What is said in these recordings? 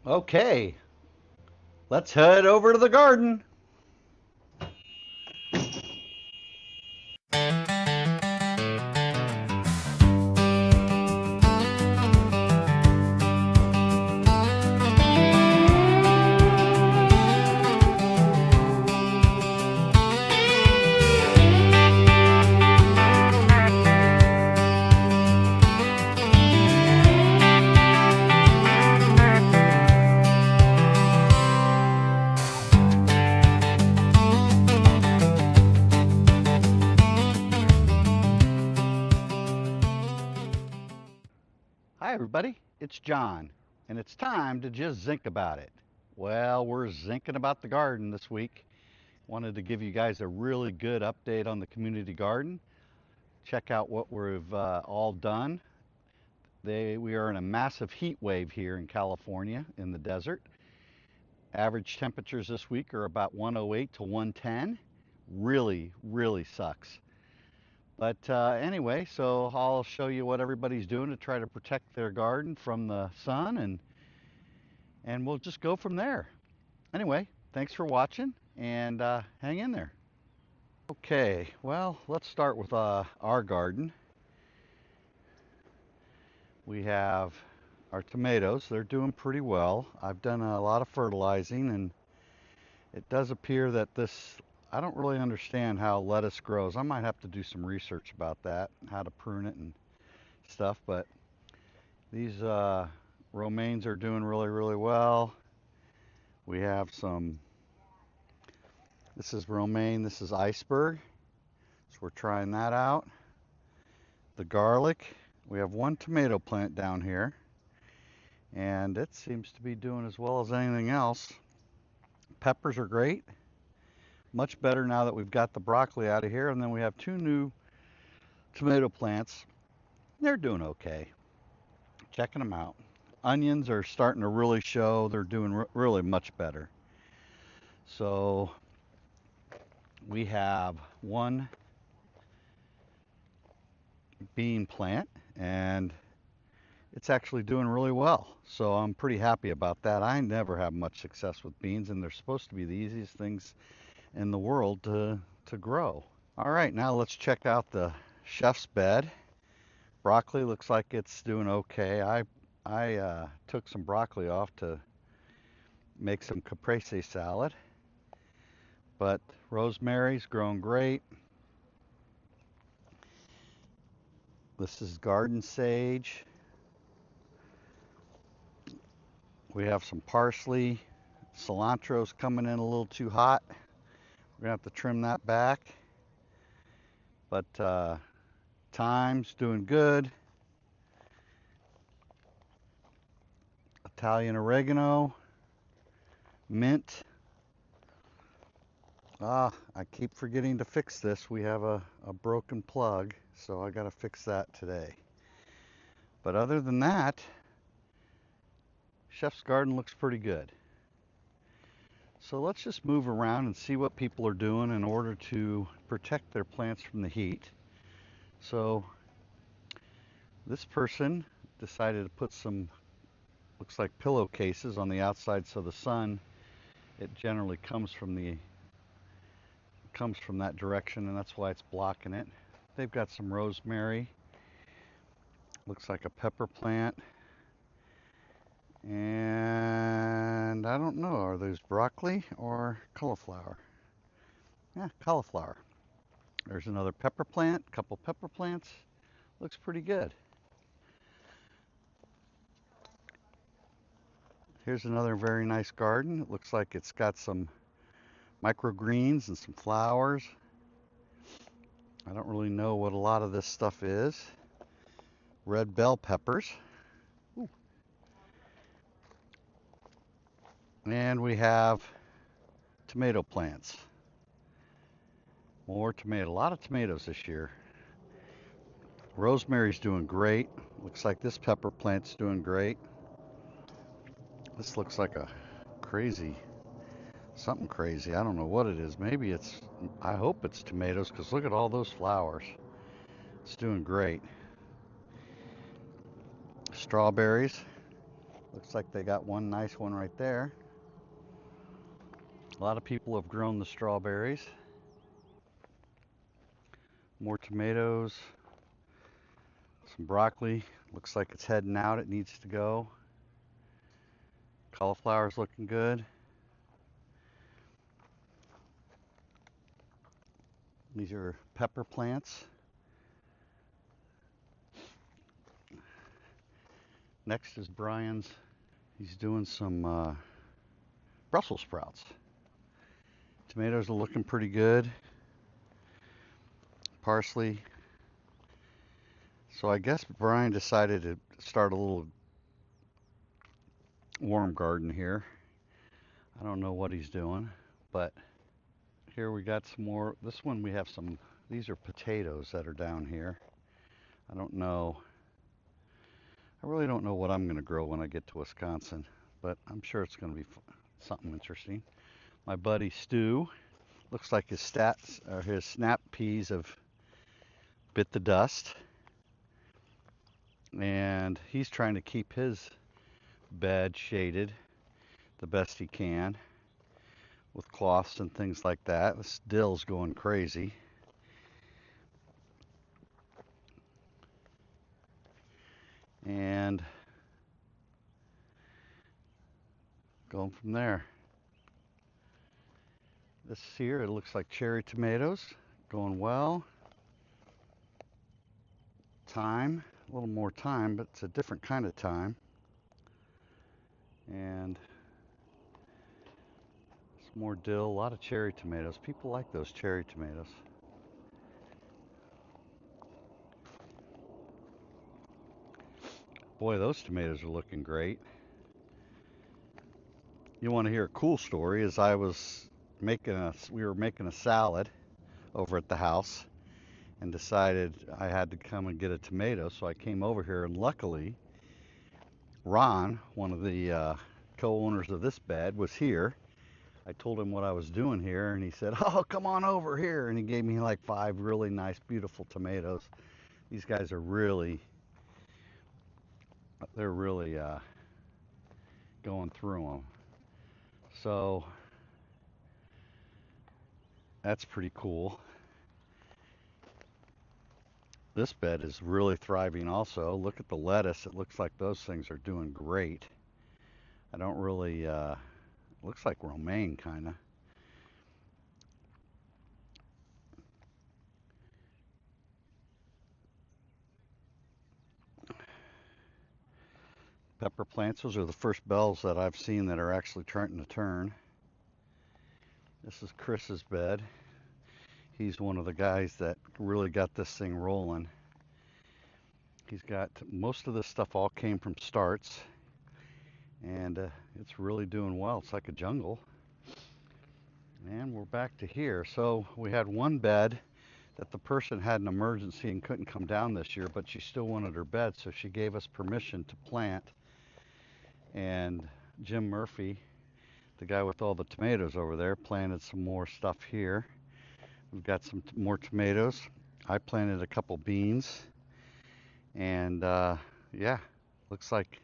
Okay, let's head over to the garden. Hi, everybody. It's John, and it's time to just zinc about it. Well, we're zinking about the garden this week. Wanted to give you guys a really good update on the community garden. Check out what we've all done. We are in a massive heat wave here in California in the desert. Average temperatures this week are about 108 to 110. Really, really sucks. But anyway, so I'll show you what everybody's doing to try to protect their garden from the sun, and we'll just go from there. Anyway, thanks for watching, and hang in there. Okay, well, let's start with our garden. We have our tomatoes. They're doing pretty well. I've done a lot of fertilizing, and it does appear that I don't really understand how lettuce grows. I might have to do some research about that, how to prune it and stuff, but these romaines are doing really, really well. We have this is romaine, this is iceberg, so we're trying that out. The garlic, we have one tomato plant down here, and it seems to be doing as well as anything else. Peppers are great, much better now that we've got the broccoli out of here, and then we have two new tomato plants. They're doing okay. Checking them out. Onions are starting to really show. They're doing really much better. So we have one bean plant, and it's actually doing really well. So I'm pretty happy about that. I never have much success with beans, and they're supposed to be the easiest things in the world to grow. All right, now let's check out the chef's bed. Broccoli looks like it's doing okay. I took some broccoli off to make some caprese salad, but rosemary's grown great. This is garden sage. We have some parsley. Cilantro's coming in a little too hot. We're gonna have to trim that back. But thyme's doing good. Italian oregano, mint. I keep forgetting to fix this. We have a broken plug, so I gotta fix that today. But other than that, Chef's Garden looks pretty good. So let's just move around and see what people are doing in order to protect their plants from the heat. So this person decided to put some, looks like pillowcases on the outside so the sun, it generally comes from that direction, and that's why it's blocking it. They've got some rosemary, looks like a pepper plant, and I don't know, are those broccoli or cauliflower? Yeah, cauliflower. There's another pepper plant, a couple pepper plants. Looks pretty good. Here's another very nice garden. It looks like it's got some microgreens and some flowers. I don't really know what a lot of this stuff is. Red bell peppers. Ooh. And we have tomato plants. More tomato, a lot of tomatoes this year. Rosemary's doing great. Looks like this pepper plant's doing great. This looks like a something crazy. I don't know what it is. I hope it's tomatoes, because look at all those flowers. It's doing great. Strawberries. Looks like they got one nice one right there. A lot of people have grown the strawberries. More tomatoes, some broccoli. Looks like it's heading out. It needs to go. Cauliflower's looking good. These are pepper plants. Next is Brian's. He's doing some Brussels sprouts. Tomatoes are looking pretty good. Parsley. So I guess Brian decided to start a little worm garden here. I don't know what he's doing, but here we got some more. This one we have some, these are potatoes that are down here. I don't know. I really don't know what I'm going to grow when I get to Wisconsin, but I'm sure it's going to be something interesting. My buddy Stu, looks like his snap peas have bit the dust, and he's trying to keep his bed shaded the best he can with cloths and things like that. This dill's going crazy. And going from there. This here, it looks like cherry tomatoes, going well. Thyme, a little more thyme, but it's a different kind of thyme. And some more dill, a lot of cherry tomatoes. People like those cherry tomatoes. Boy, those tomatoes are looking great. You want to hear a cool story? As we were making a salad over at the house, and decided I had to come and get a tomato, so I came over here, and luckily Ron, one of the co-owners of this bed, was here. I told him what I was doing here, and he said, "Oh, come on over here," and he gave me like 5 really nice, beautiful tomatoes. These guys are really going through them. So that's pretty cool. This bed is really thriving also. Look at the lettuce. It looks like those things are doing great. I don't really, looks like romaine kind of. Pepper plants, those are the first bells that I've seen that are actually trying to turn. This is Chris's bed. He's one of the guys that really got this thing rolling. He's got most of this stuff all came from starts, and it's really doing well. It's like a jungle. And we're back to here. So we had one bed that the person had an emergency and couldn't come down this year, but she still wanted her bed, so she gave us permission to plant. And Jim Murphy, the guy with all the tomatoes over there, planted some more stuff here. We've got some more tomatoes. I planted a couple beans, and yeah, looks like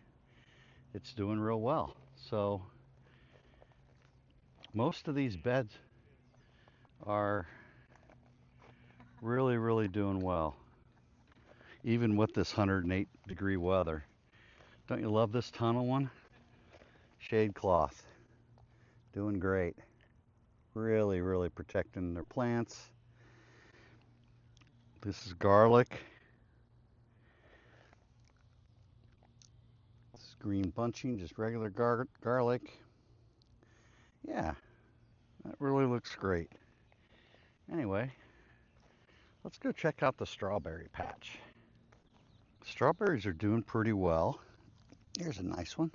it's doing real well. So most of these beds are really doing well, even with this 108-degree weather. Don't you love this tunnel one? Shade cloth, doing great. Really protecting their plants. This is garlic. This is green bunching, just regular garlic. Yeah, that really looks great. Anyway, let's go check out the strawberry patch. Strawberries are doing pretty well. Here's a nice one.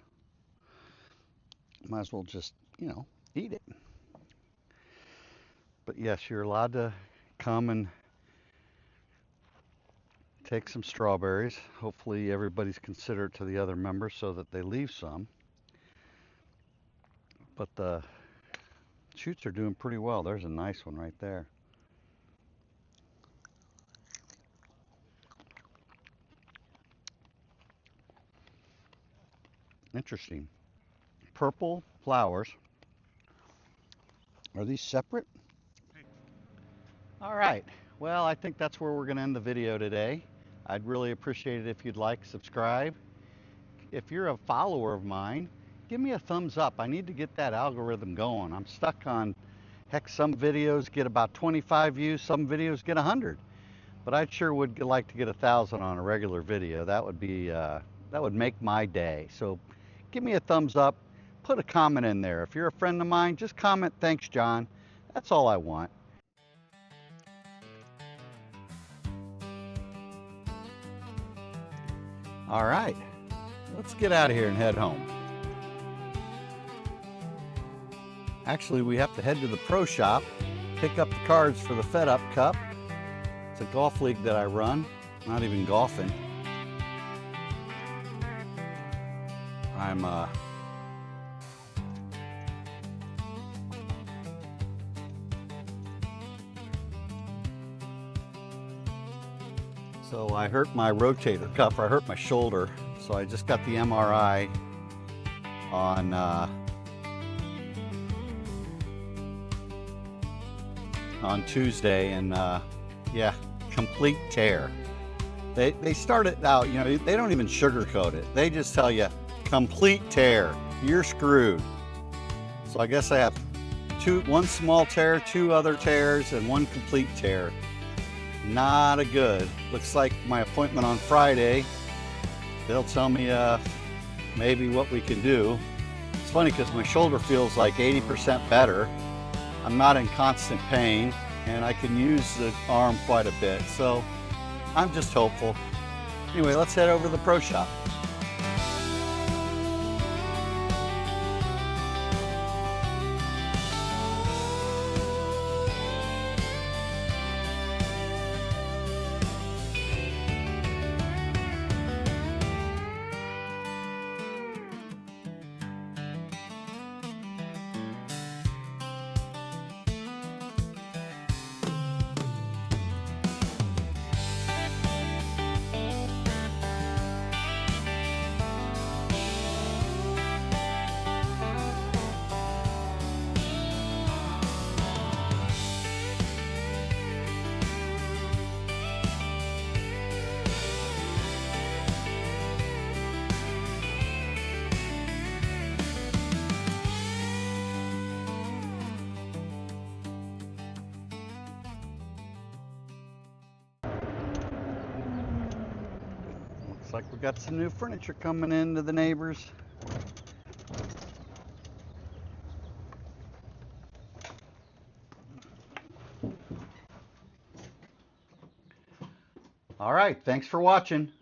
Might as well just, eat it. But yes, you're allowed to come and take some strawberries. Hopefully everybody's considerate to the other members so that they leave some. But the shoots are doing pretty well. There's a nice one right there. Interesting. Purple flowers. Are these separate? All right. Well, I think that's where we're going to end the video today. I'd really appreciate it if you'd like, subscribe. If you're a follower of mine, give me a thumbs up. I need to get that algorithm going. I'm stuck on, heck, some videos get about 25 views, some videos get 100. But I sure would like to get 1,000 on a regular video. That would be, that would make my day. So give me a thumbs up, put a comment in there. If you're a friend of mine, just comment, thanks, John. That's all I want. All right, let's get out of here and head home. Actually, we have to head to the pro shop, pick up the cards for the Fed Up Cup. It's a golf league that I run, not even golfing. So I hurt my rotator cuff, I hurt my shoulder, so I just got the MRI on Tuesday, and yeah, complete tear. They start it out, you know, they don't even sugarcoat it. They just tell you, complete tear, you're screwed. So I guess I have one small tear, 2 other tears, and 1 complete tear. Not a good. Looks like my appointment on Friday, they'll tell me maybe what we can do. It's funny because my shoulder feels like 80% better. I'm not in constant pain, and I can use the arm quite a bit, so I'm just hopeful. Anyway, let's head over to the pro shop. Looks like we got some new furniture coming into the neighbors. All right, thanks for watching.